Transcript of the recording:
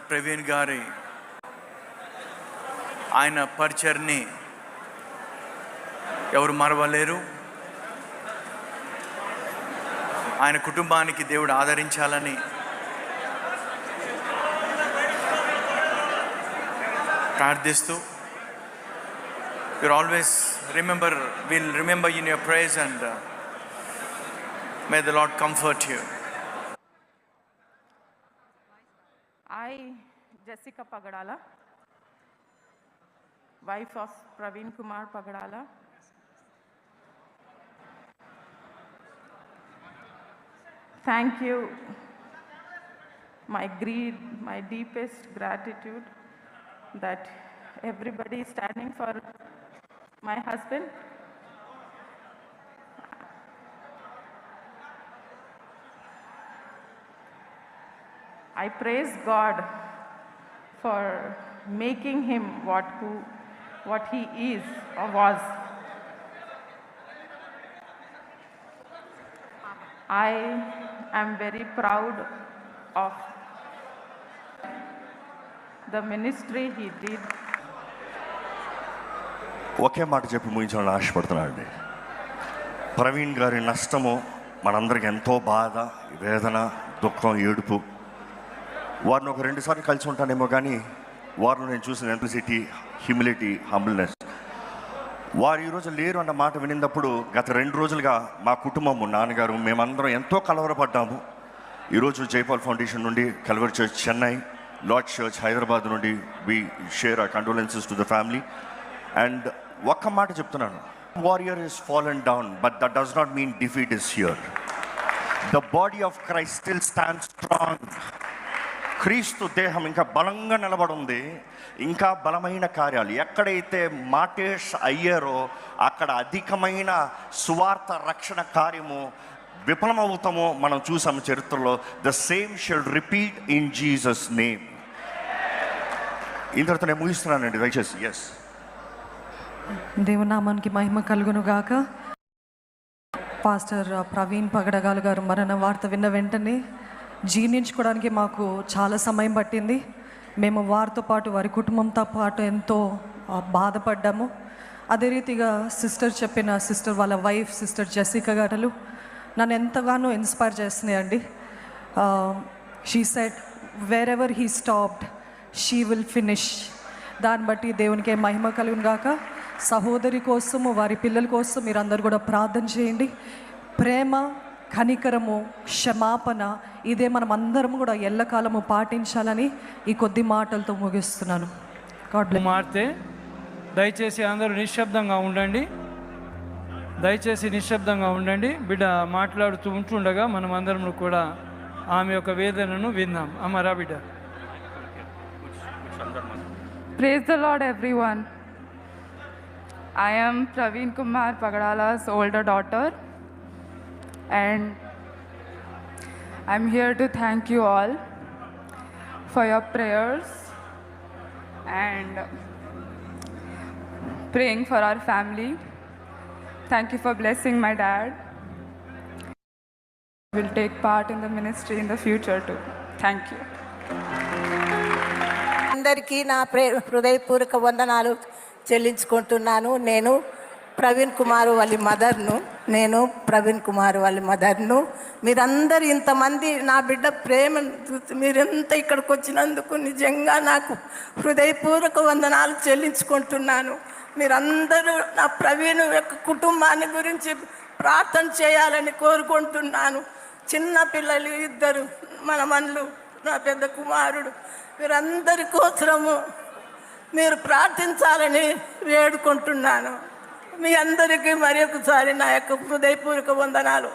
ప్రవీణ్ గారి ఆయన పరిచర్ని ఎవరు మరవలేరు. ఆయన కుటుంబానికి దేవుడు ఆదరించాలని ప్రార్థిస్తూ, you'll always we'll remember you in your prayers, and may the Lord comfort you. I, Jessica Pagadala, wife of Praveen Kumar Pagadala, thank you, my deepest gratitude that everybody is standing for my husband. I praise God for making him what he is or was. I am very proud of the ministry he did. ఒకే మాట చెప్పి ముగించాలని ఆశపడుతున్నానండి. ప్రవీణ్ గారి నష్టము మనందరికి ఎంతో బాధ, వేదన, దుఃఖం, ఏడుపు. వారిని ఒక 2 సార్లు కలిసి ఉంటానేమో, కానీ వారిలో నేను చూసిన ఎంప్లిసిటీ, హ్యూమిలిటీ, హంబుల్నెస్. వారు ఈరోజు లేరు అన్న మాట వినినప్పుడు గత 2 రోజులుగా మా కుటుంబము, నాన్నగారు, మేమందరం ఎంతో కలవరపడ్డాము. ఈరోజు జైపాల్ ఫౌండేషన్ నుండి, Calvary church Chennai, Lord church Hyderabad నుండి we share our condolences to the family. And ఒక్క మాట చెప్తున్నాను, warrior is fallen down, but that does not mean defeat is here. The body of Christ still stands strong. క్రీస్తు దేహం ఇంకా బలంగా నిలబడింది. ఇంకా బలమైన కార్యాలు ఎక్కడైతే మాటేష్ అయ్యారో అక్కడ అధికమైన సువార్త రక్షణ కార్యము విఫలమవుతామో మనం చూసాము చరిత్రలో. The same shall repeat in Jesus name. ఇంతటితో నేను ముగిస్తున్నానండి, దయచేసి. ఎస్, దేవునామానికి మహిమ కలుగును గాక. పాస్టర్ ప్రవీణ్ పగడగాలు గారు మరణ వార్త విన్న వెంటనే జీర్ణించుకోవడానికి మాకు చాలా సమయం పట్టింది. మేము వారితో పాటు, వారి కుటుంబంతో పాటు ఎంతో బాధపడ్డాము. అదే రీతిగా సిస్టర్ వాళ్ళ వైఫ్ సిస్టర్ జెసికా గారు నన్ను ఎంతగానో ఇన్స్పైర్ చేస్తున్నాయండి. She said wherever he stopped she will finish. దాన్ని బట్టి దేవునికి మహిమ కలుగును గాక. సహోదరి కోసము, వారి పిల్లల కోసం మీరందరూ కూడా ప్రార్థన చేయండి. ప్రేమ, కనికరము, క్షమాపణ, ఇదే మనం అందరం కూడా ఎల్లకాలము పాటించాలని ఈ కొద్ది మాటలతో ముగిస్తున్నాను. కుమార్తె, దయచేసి అందరూ నిశ్శబ్దంగా ఉండండి. దయచేసి నిశ్శబ్దంగా ఉండండి. బిడ్డ మాట్లాడుతూ ఉంటుండగా మనం అందరం కూడా ఆమె యొక్క వేదనను విందాం. అమ్మరా బిడ్డ. Praise the Lord, everyone. I am Praveen Kumar Pagadala's older daughter, and I'm here to thank you all for your prayers and praying for our family. Thank you for blessing my dad. Will take part in the ministry in the future too. Thank you. అందరికీ నా హృదయపూర్వక వందనాలు చెల్లించుకుంటున్నాను. నేను ప్రవీణ్ కుమార్ వాళ్ళ మదర్ను. మీరందరూ ఇంతమంది నా బిడ్డ ప్రేమ మీరెంత ఇక్కడికి వచ్చినందుకు నిజంగా నాకు హృదయపూర్వక వందనాలు చెల్లించుకుంటున్నాను. మీరందరూ నా ప్రవీణ్ యొక్క కుటుంబాన్ని గురించి ప్రార్థన చేయాలని కోరుకుంటున్నాను. చిన్న పిల్లలు 2 మనమన్లు, నా పెద్ద కుమారుడు, మీరందరి కోసము మీరు ప్రార్థించాలని వేడుకుంటున్నాను. మీ అందరికీ మరి ఒకసారి నా యొక్క హృదయపూర్వక వందనాలు.